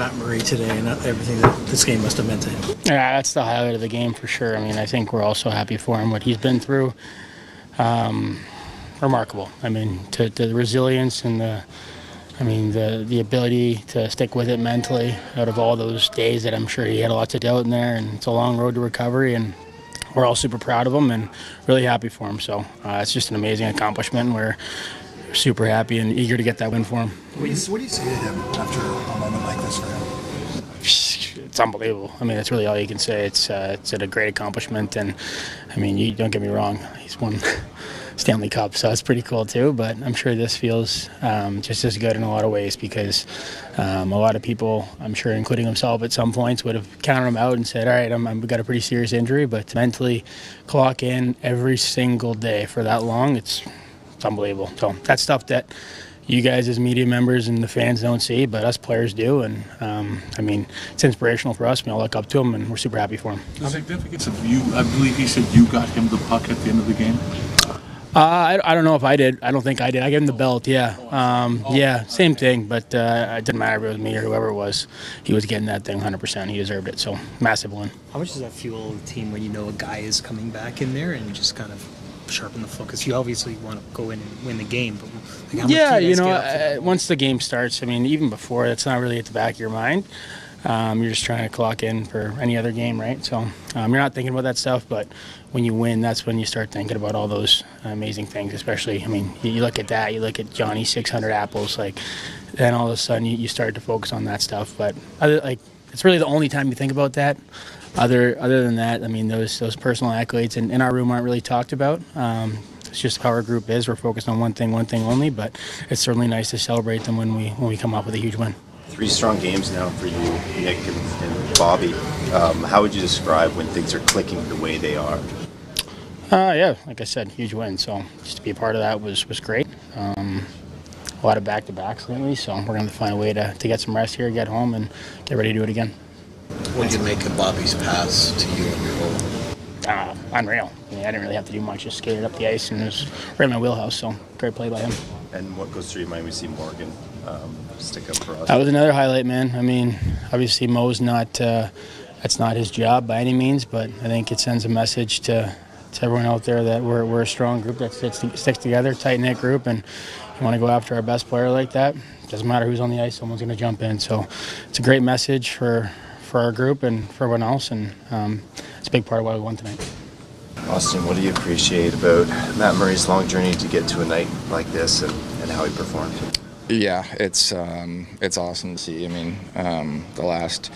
Matt Murray today and everything that this game must have meant to him? Yeah, that's the highlight of the game for sure. I mean, I think we're all so happy for him, what he's been through. Remarkable. I mean, to the resilience and the ability to stick with it mentally out of all those days that I'm sure he had a lot to doubt in there, and it's a long road to recovery, and we're all super proud of him and really happy for him. So it's just an amazing accomplishment, and we're super happy and eager to get that win for him. What do you say to him after a moment like this for him? It's unbelievable. I mean, that's really all you can say. It's a great accomplishment, and I mean, you don't get me wrong. He's won Stanley Cup, so that's pretty cool too. But I'm sure this feels just as good in a lot of ways because a lot of people, I'm sure, including himself, at some points would have counted him out and said, "All right, I've got a pretty serious injury." But to mentally clock in every single day for that long, it's unbelievable. So that's stuff that you guys as media members and the fans don't see, but us players do. And I mean, it's inspirational for us. We all look up to him, and we're super happy for him. The significance of you, I believe he said you got him the puck at the end of the game. I don't know if I did. I don't think I did. I gave him the belt, yeah. Yeah, same thing, but it didn't matter if it was me or whoever it was. He was getting that thing 100%. He deserved it, so massive win. How much does that fuel the team when you know a guy is coming back in there and just kind of sharpen the focus? You obviously want to go in and win the game, but like, how much yeah, do you guys once the game starts, I mean, even before, that's not really at the back of your mind. You're just trying to clock in for any other game, right? So you're not thinking about that stuff, but when you win, that's when you start thinking about all those amazing things, especially, I mean, you look at that, you look at Johnny's 600 apples, like, then all of a sudden you start to focus on that stuff. But it's really the only time you think about that. Other than that, I mean, those personal accolades in our room aren't really talked about. It's just how our group is. We're focused on one thing only, but it's certainly nice to celebrate them when we come up with a huge win. 3 strong games now for you, Nick and Bobby. How would you describe when things are clicking the way they are? Yeah, like I said, huge win. So just to be a part of that was great. A lot of back-to-backs lately, so we're going to find a way to get some rest here, get home, and get ready to do it again. What did you make of Bobby's pass to you and your goal? Unreal. I mean, I didn't really have to do much, just skated up the ice, and it was right in my wheelhouse, so great play by him. And what goes through your mind when we see Morgan stick up for us? That was another highlight, man. I mean, obviously Mo's not, that's not his job by any means, but I think it sends a message to everyone out there that we're a strong group that sticks together, tight-knit group, and you want to go after our best player like that. Doesn't matter who's on the ice, someone's going to jump in. So it's a great message for our group and for everyone else, and it's a big part of why we won tonight. Austin, what do you appreciate about Matt Murray's long journey to get to a night like this and how he performed? Yeah, it's awesome to see. I mean, the last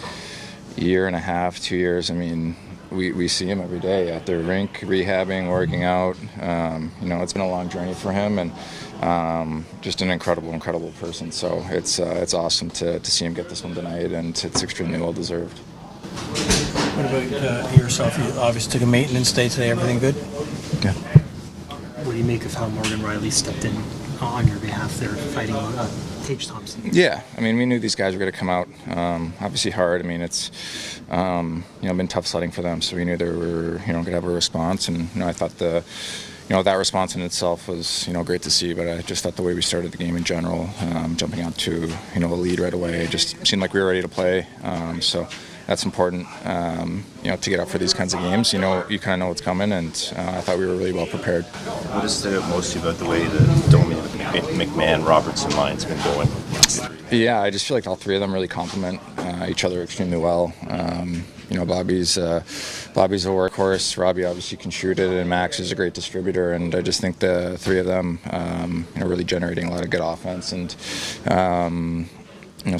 year and a half, 2 years, I mean, we see him every day at the rink, rehabbing, working out. It's been a long journey for him, and just an incredible person. So it's awesome to see him get this one tonight, and it's extremely well deserved. What about yourself? You obviously took a maintenance day today. Everything good? Yeah. What do you make of how Morgan Riley stepped in on your behalf there, fighting Tage Thompson? Yeah, I mean, we knew these guys were going to come out. Obviously hard. I mean, it's been tough sledding for them, so we knew they were going to have a response, and I thought that response in itself was great to see. But I just thought the way we started the game in general, jumping out to a lead right away, it just seemed like we were ready to play. So that's important, to get up for these kinds of games. You kind of know what's coming, and I thought we were really well prepared. What has stood out most to you about the way the Domi, McMahon, Robertson line's been going? Yeah, I just feel like all three of them really complement each other extremely well. Bobby's a workhorse. Robbie obviously can shoot it, and Max is a great distributor. And I just think the three of them, are really generating a lot of good offense, and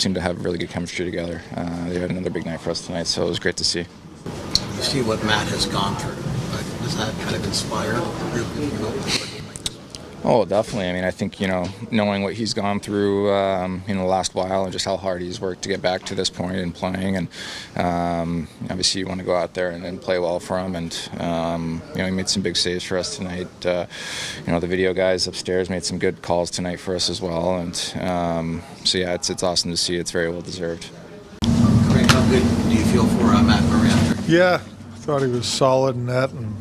seem to have really good chemistry together. They had another big night for us tonight, so it was great to see. You see what Matt has gone through. Does that kind of inspire the group when you go to a game like this? Oh, definitely. I mean, I think, knowing what he's gone through, the last while, and just how hard he's worked to get back to this point and playing, and obviously you want to go out there and play well for him, and he made some big saves for us tonight. The video guys upstairs made some good calls tonight for us as well, and so yeah, it's awesome to see. It's very well deserved. Craig, how good do you feel for Matt Murray after? Yeah, I thought he was solid in that, and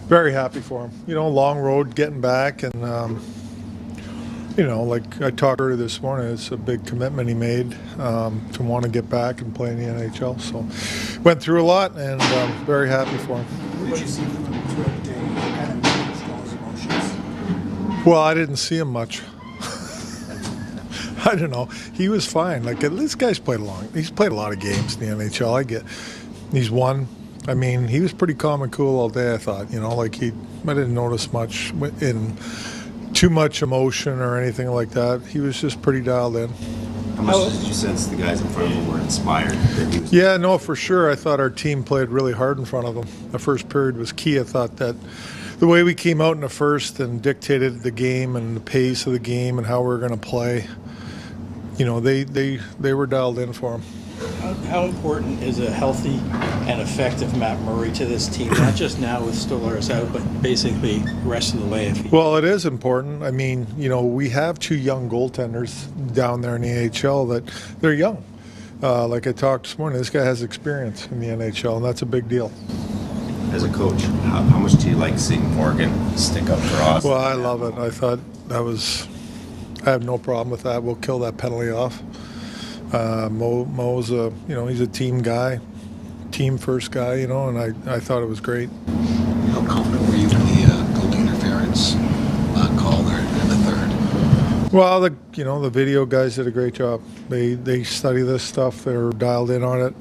very happy for him. Long road getting back, and You know, like I talked earlier this morning, it's a big commitment he made to want to get back and play in the NHL. So went through a lot, and very happy for him. What did you see from him throughout the day? He kind of managed all his emotions. Well, I didn't see him much. I don't know. He was fine. Like this guy's played he's played a lot of games in the NHL. He's won. I mean, he was pretty calm and cool all day. I thought, you know, like I didn't notice much in too much emotion or anything like that. He was just pretty dialed in. How much did you sense the guys in front of him were inspired? That he was Yeah, no, for sure. I thought our team played really hard in front of them. The first period was key. I thought that the way we came out in the first and dictated the game and the pace of the game and how we were going to play, you know, they were dialed in for him. How important is a healthy and effective Matt Murray to this team? Not just now with Stolarz out, but basically the rest of the way. Well, it is important. I mean, you know, we have two young goaltenders down there in the AHL that they're young. Like I talked this morning, this guy has experience in the NHL, and that's a big deal. as a coach, how much do you like seeing Morgan stick up for us? Well, I love it. I thought I have no problem with that. We'll kill that penalty off. Mo's he's a team guy, team first guy, and I thought it was great. How confident were you in the goal interference call there in the third? Well, the video guys did a great job. They study this stuff. They're dialed in on it.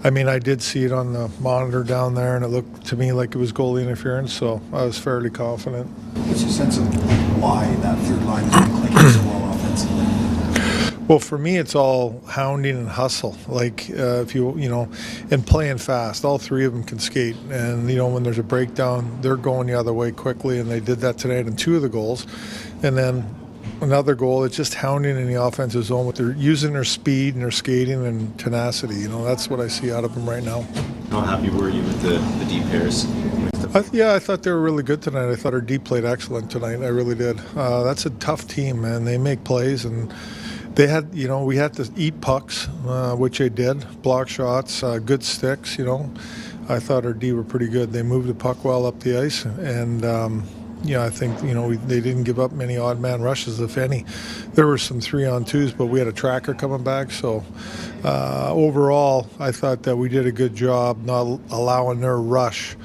I mean, I did see it on the monitor down there, and it looked to me like it was goalie interference, so I was fairly confident. What's your sense of why that third line has been clicking so well offensively? Well, for me, it's all hounding and hustle. Like, and playing fast. All three of them can skate. And, when there's a breakdown, they're going the other way quickly, and they did that tonight in two of the goals. And then another goal, it's just hounding in the offensive zone. They're using their speed and their skating and tenacity. That's what I see out of them right now. How happy were you with the deep pairs? I thought they were really good tonight. I thought our D played excellent tonight. I really did. That's a tough team, man. They make plays, and they had, we had to eat pucks, which they did. Block shots, good sticks, I thought our D were pretty good. They moved the puck well up the ice, and I think, they didn't give up many odd man rushes, if any. There were some 3-on-2s, but we had a tracker coming back. So overall, I thought that we did a good job not allowing their rush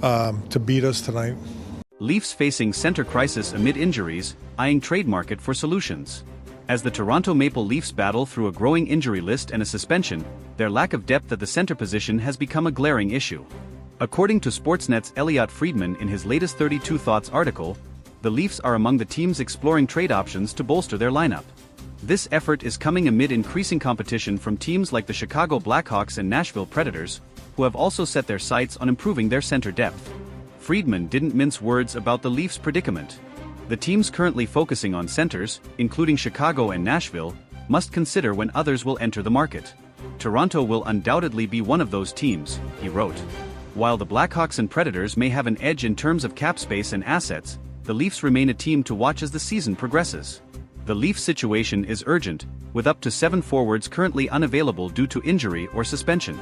to beat us tonight. Leafs facing center crisis amid injuries, eyeing trade market for solutions. As the Toronto Maple Leafs battle through a growing injury list and a suspension, their lack of depth at the center position has become a glaring issue. According to Sportsnet's Elliotte Friedman in his latest 32 Thoughts article, the Leafs are among the teams exploring trade options to bolster their lineup. This effort is coming amid increasing competition from teams like the Chicago Blackhawks and Nashville Predators, who have also set their sights on improving their center depth. Friedman didn't mince words about the Leafs' predicament. The teams currently focusing on centers, including Chicago and Nashville, must consider when others will enter the market. Toronto will undoubtedly be one of those teams, he wrote. While the Blackhawks and Predators may have an edge in terms of cap space and assets, the Leafs remain a team to watch as the season progresses. The Leafs situation is urgent, with up to 7 forwards currently unavailable due to injury or suspension.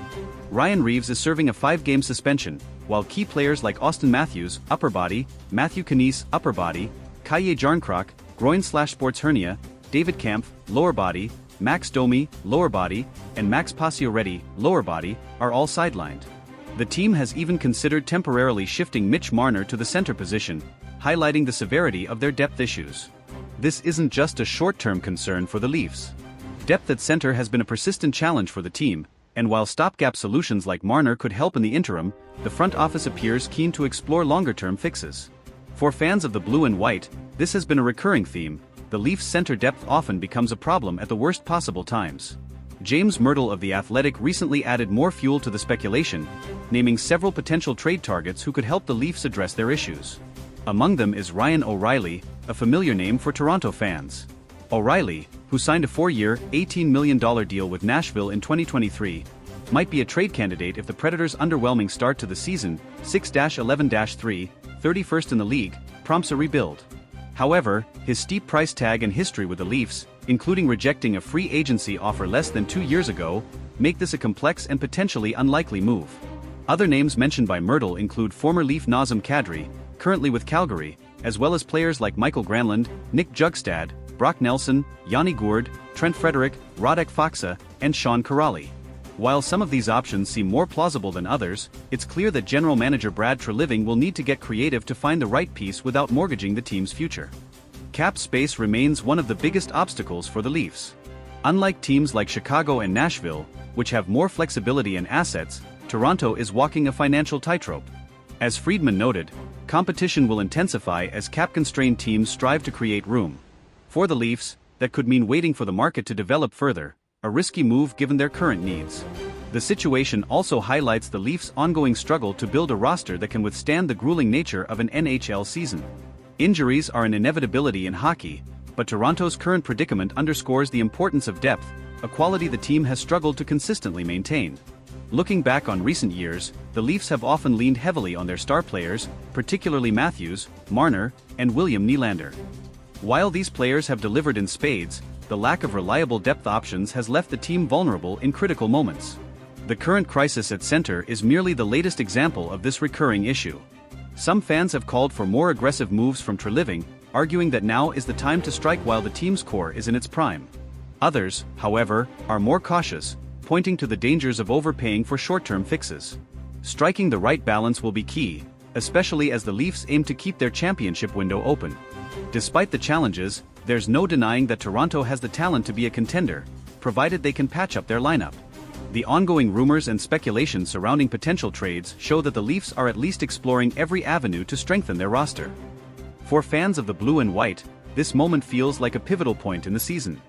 Ryan Reeves is serving a 5-game suspension, while key players like Austin Matthews, upper body, Matthew Knies, upper body, Kaje Jarnkrok, groin/sports hernia, David Kampf, lower body, Max Domi, lower body, and Max Pacioretty, lower body, are all sidelined. The team has even considered temporarily shifting Mitch Marner to the center position, highlighting the severity of their depth issues. This isn't just a short-term concern for the Leafs. Depth at center has been a persistent challenge for the team, and while stopgap solutions like Marner could help in the interim, the front office appears keen to explore longer-term fixes. For fans of the blue and white, this has been a recurring theme. The Leafs' center depth often becomes a problem at the worst possible times. James Myrtle of The Athletic recently added more fuel to the speculation, naming several potential trade targets who could help the Leafs address their issues. Among them is Ryan O'Reilly, a familiar name for Toronto fans. O'Reilly, who signed a 4-year, $18 million deal with Nashville in 2023, might be a trade candidate if the Predators' underwhelming start to the season, 6-11-3, 31st in the league, prompts a rebuild. However, his steep price tag and history with the Leafs, including rejecting a free agency offer less than 2 years ago, make this a complex and potentially unlikely move. Other names mentioned by Myrtle include former Leaf Nazem Kadri, currently with Calgary, as well as players like Michael Granlund, Nick Jugstad, Brock Nelson, Yanni Gourde, Trent Frederic, Radek Faksa, and Sean Kuraly. While some of these options seem more plausible than others, it's clear that general manager Brad Treliving will need to get creative to find the right piece without mortgaging the team's future. Cap space remains one of the biggest obstacles for the Leafs. Unlike teams like Chicago and Nashville, which have more flexibility and assets, Toronto is walking a financial tightrope. As Friedman noted, competition will intensify as cap-constrained teams strive to create room. For the Leafs, that could mean waiting for the market to develop further, a risky move given their current needs. The situation also highlights the Leafs' ongoing struggle to build a roster that can withstand the grueling nature of an NHL season. Injuries are an inevitability in hockey, but Toronto's current predicament underscores the importance of depth, a quality the team has struggled to consistently maintain. Looking back on recent years, the Leafs have often leaned heavily on their star players, particularly Matthews, Marner, and William Nylander. While these players have delivered in spades, the lack of reliable depth options has left the team vulnerable in critical moments. The current crisis at center is merely the latest example of this recurring issue. Some fans have called for more aggressive moves from Treliving, arguing that now is the time to strike while the team's core is in its prime. Others, however, are more cautious, pointing to the dangers of overpaying for short-term fixes. Striking the right balance will be key, especially as the Leafs aim to keep their championship window open. Despite the challenges, there's no denying that Toronto has the talent to be a contender, provided they can patch up their lineup. The ongoing rumors and speculation surrounding potential trades show that the Leafs are at least exploring every avenue to strengthen their roster. For fans of the blue and white, this moment feels like a pivotal point in the season.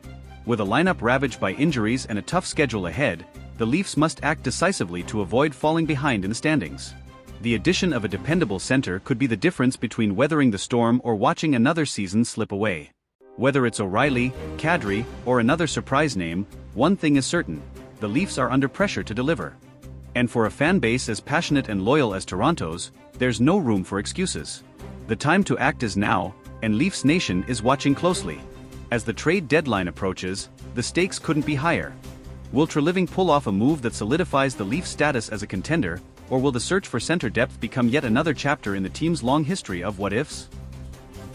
With a lineup ravaged by injuries and a tough schedule ahead, the Leafs must act decisively to avoid falling behind in the standings. The addition of a dependable center could be the difference between weathering the storm or watching another season slip away. Whether it's O'Reilly, Kadri, or another surprise name, one thing is certain: the Leafs are under pressure to deliver. And for a fan base as passionate and loyal as Toronto's, there's no room for excuses. The time to act is now, and Leafs Nation is watching closely. As the trade deadline approaches, the stakes couldn't be higher. Will Treliving pull off a move that solidifies the Leafs' status as a contender, or will the search for center depth become yet another chapter in the team's long history of what-ifs?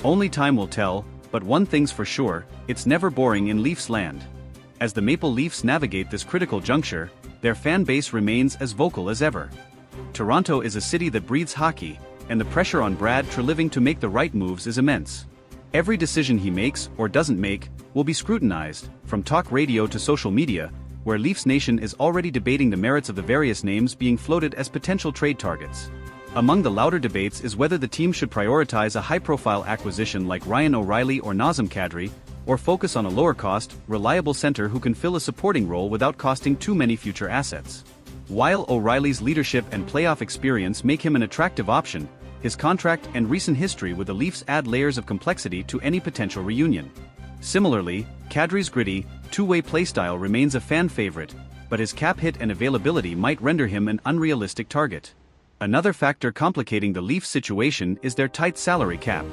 Only time will tell, but one thing's for sure, it's never boring in Leafs land. As the Maple Leafs navigate this critical juncture, their fan base remains as vocal as ever. Toronto is a city that breathes hockey, and the pressure on Brad Treliving to make the right moves is immense. Every decision he makes, or doesn't make, will be scrutinized, from talk radio to social media, where Leafs Nation is already debating the merits of the various names being floated as potential trade targets. Among the louder debates is whether the team should prioritize a high-profile acquisition like Ryan O'Reilly or Nazem Kadri, or focus on a lower-cost, reliable center who can fill a supporting role without costing too many future assets. While O'Reilly's leadership and playoff experience make him an attractive option, his contract and recent history with the Leafs add layers of complexity to any potential reunion. Similarly, Kadri's gritty, two-way playstyle remains a fan favorite, but his cap hit and availability might render him an unrealistic target. Another factor complicating the Leafs situation is their tight salary cap.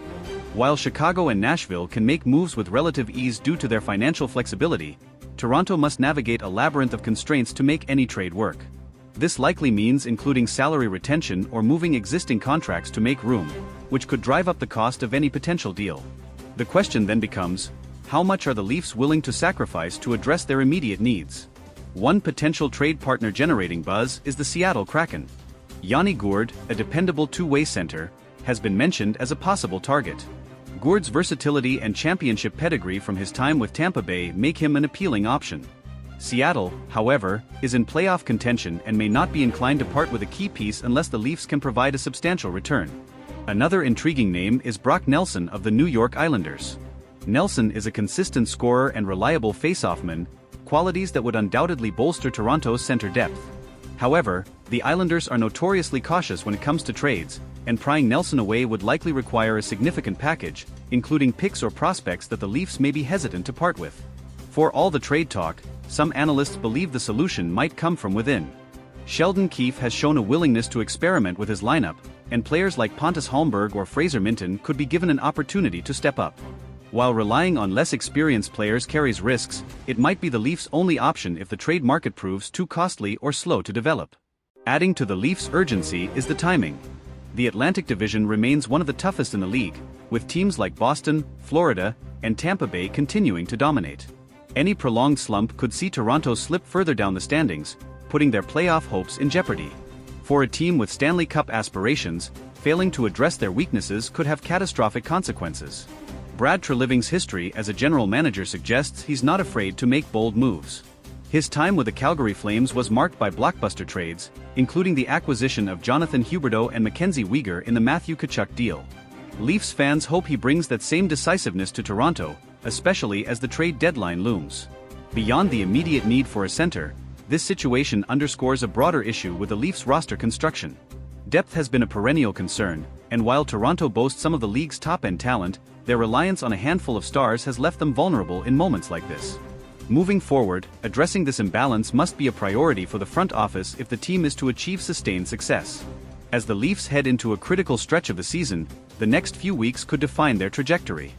While Chicago and Nashville can make moves with relative ease due to their financial flexibility, Toronto must navigate a labyrinth of constraints to make any trade work. This likely means including salary retention or moving existing contracts to make room, which could drive up the cost of any potential deal. The question then becomes, how much are the Leafs willing to sacrifice to address their immediate needs? One potential trade partner generating buzz is the Seattle Kraken. Yanni Gourde, a dependable two-way center, has been mentioned as a possible target. Gourde's versatility and championship pedigree from his time with Tampa Bay make him an appealing option. Seattle, however, is in playoff contention and may not be inclined to part with a key piece unless the Leafs can provide a substantial return. Another intriguing name is Brock Nelson of the New York Islanders. Nelson is a consistent scorer and reliable faceoff-man, qualities that would undoubtedly bolster Toronto's center depth. However, the Islanders are notoriously cautious when it comes to trades, and prying Nelson away would likely require a significant package, including picks or prospects that the Leafs may be hesitant to part with. For all the trade talk, some analysts believe the solution might come from within. Sheldon Keefe has shown a willingness to experiment with his lineup, and players like Pontus Holmberg or Fraser Minten could be given an opportunity to step up. While relying on less experienced players carries risks, it might be the Leafs' only option if the trade market proves too costly or slow to develop. Adding to the Leafs' urgency is the timing. The Atlantic Division remains one of the toughest in the league, with teams like Boston, Florida, and Tampa Bay continuing to dominate. Any prolonged slump could see Toronto slip further down the standings, putting their playoff hopes in jeopardy. For a team with Stanley Cup aspirations, failing to address their weaknesses could have catastrophic consequences. Brad Treliving's history as a general manager suggests he's not afraid to make bold moves. His time with the Calgary Flames was marked by blockbuster trades, including the acquisition of Jonathan Huberdeau and Mackenzie Weegar in the Matthew Tkachuk deal. Leafs fans hope he brings that same decisiveness to Toronto, especially as the trade deadline looms. Beyond the immediate need for a center, this situation underscores a broader issue with the Leafs roster construction. Depth has been a perennial concern, and while Toronto boasts some of the league's top-end talent, their reliance on a handful of stars has left them vulnerable in moments like this. Moving forward, addressing this imbalance must be a priority for the front office if the team is to achieve sustained success. As the Leafs head into a critical stretch of the season, the next few weeks could define their trajectory.